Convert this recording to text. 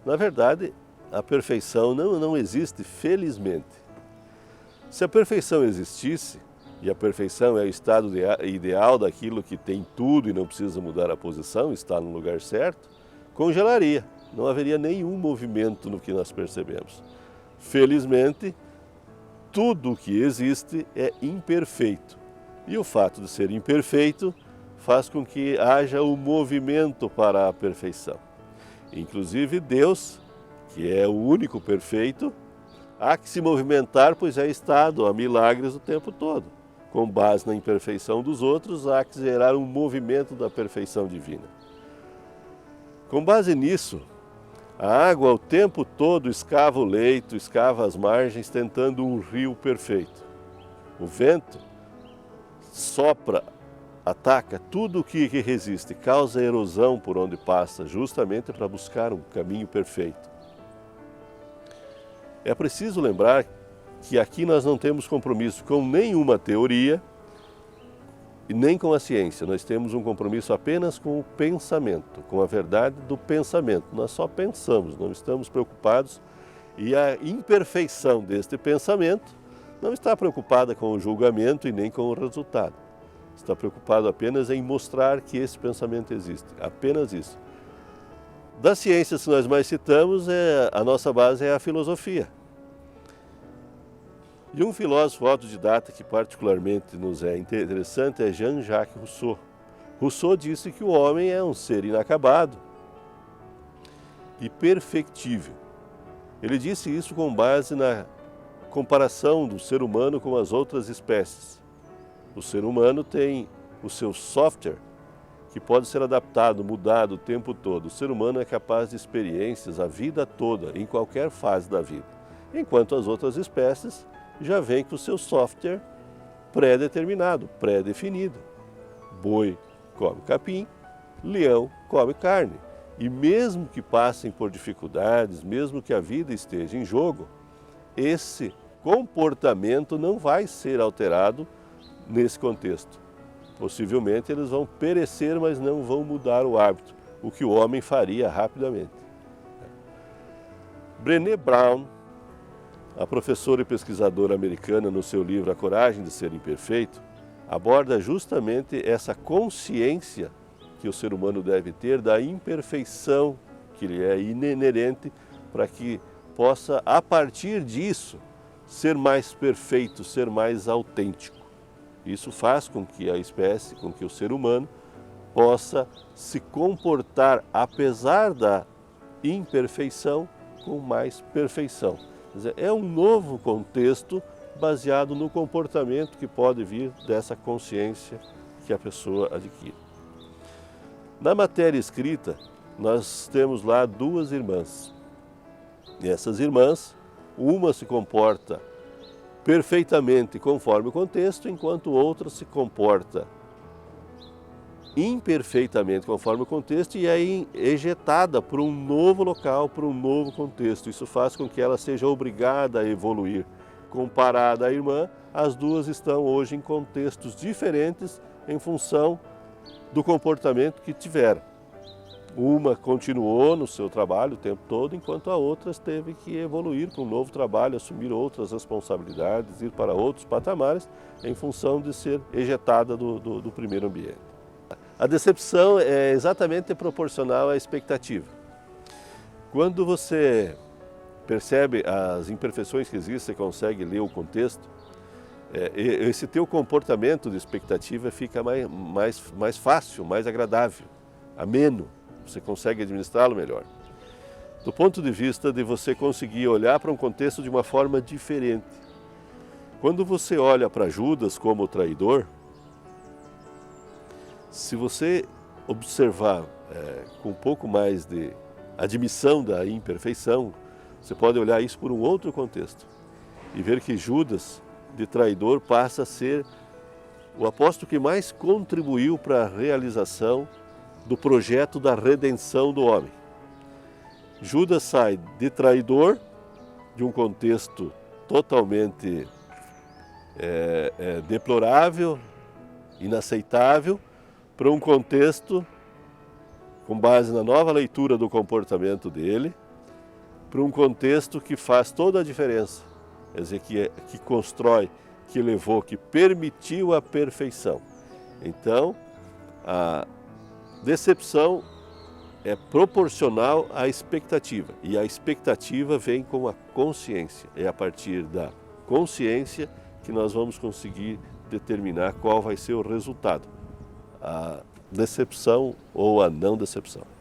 Na verdade, a perfeição não existe, felizmente. Se a perfeição existisse, e a perfeição é o estado ideal daquilo que tem tudo e não precisa mudar a posição, está no lugar certo, congelaria. Não haveria nenhum movimento no que nós percebemos. Felizmente, tudo o que existe é imperfeito. E o fato de ser imperfeito faz com que haja o movimento para a perfeição. Inclusive Deus, que é o único perfeito, há que se movimentar, pois é estado a milagres o tempo todo. Com base na imperfeição dos outros, há que gerar um movimento da perfeição divina. Com base nisso, a água o tempo todo escava o leito, escava as margens, tentando um rio perfeito. O vento sopra, ataca tudo o que resiste, causa erosão por onde passa, justamente para buscar um caminho perfeito. É preciso lembrar que aqui nós não temos compromisso com nenhuma teoria e nem com a ciência. Nós temos um compromisso apenas com o pensamento, com a verdade do pensamento. Nós só pensamos, não estamos preocupados, e a imperfeição deste pensamento não está preocupada com o julgamento e nem com o resultado. Está preocupado apenas em mostrar que esse pensamento existe, apenas isso. Das ciências que nós mais citamos, a nossa base é a filosofia. E um filósofo autodidata que particularmente nos é interessante é Jean-Jacques Rousseau. Rousseau disse que o homem é um ser inacabado e perfectível. Ele disse isso com base na comparação do ser humano com as outras espécies. O ser humano tem o seu software, que pode ser adaptado, mudado o tempo todo. O ser humano é capaz de experiências a vida toda, em qualquer fase da vida. Enquanto as outras espécies já vêm com o seu software pré-determinado, pré-definido. Boi come capim, leão come carne. E mesmo que passem por dificuldades, mesmo que a vida esteja em jogo, esse comportamento não vai ser alterado nesse contexto. Possivelmente eles vão perecer, mas não vão mudar o hábito, o que o homem faria rapidamente. Brené Brown, a professora e pesquisadora americana, no seu livro A Coragem de Ser Imperfeito, aborda justamente essa consciência que o ser humano deve ter da imperfeição que lhe é inerente, para que possa, a partir disso, ser mais perfeito, ser mais autêntico. Isso faz com que a espécie, com que o ser humano, possa se comportar, apesar da imperfeição, com mais perfeição. Quer dizer, é um novo contexto baseado no comportamento que pode vir dessa consciência que a pessoa adquire. Na matéria escrita, nós temos lá duas irmãs. E essas irmãs, uma se comporta perfeitamente conforme o contexto, enquanto outra se comporta imperfeitamente conforme o contexto e é ejetada para um novo local, para um novo contexto. Isso faz com que ela seja obrigada a evoluir. Comparada à irmã, as duas estão hoje em contextos diferentes em função do comportamento que tiveram. Uma continuou no seu trabalho o tempo todo, enquanto a outra teve que evoluir para um novo trabalho, assumir outras responsabilidades, ir para outros patamares, em função de ser ejetada do primeiro ambiente. A decepção é exatamente proporcional à expectativa. Quando você percebe as imperfeições que existem, consegue ler o contexto, esse teu comportamento de expectativa fica mais fácil, mais agradável, ameno. Você consegue administrá-lo melhor. Do ponto de vista de você conseguir olhar para um contexto de uma forma diferente. Quando você olha para Judas como traidor, se você observar com um pouco mais de admissão da imperfeição, você pode olhar isso por um outro contexto e ver que Judas, de traidor, passa a ser o apóstolo que mais contribuiu para a realização do projeto da redenção do homem. Judas sai de traidor, de um contexto totalmente deplorável, inaceitável, para um contexto, com base na nova leitura do comportamento dele, para um contexto que faz toda a diferença. Quer dizer, que constrói, que levou, que permitiu a perfeição. Então, a decepção é proporcional à expectativa. E a expectativa vem com a consciência. É a partir da consciência que nós vamos conseguir determinar qual vai ser o resultado. A decepção ou a não decepção.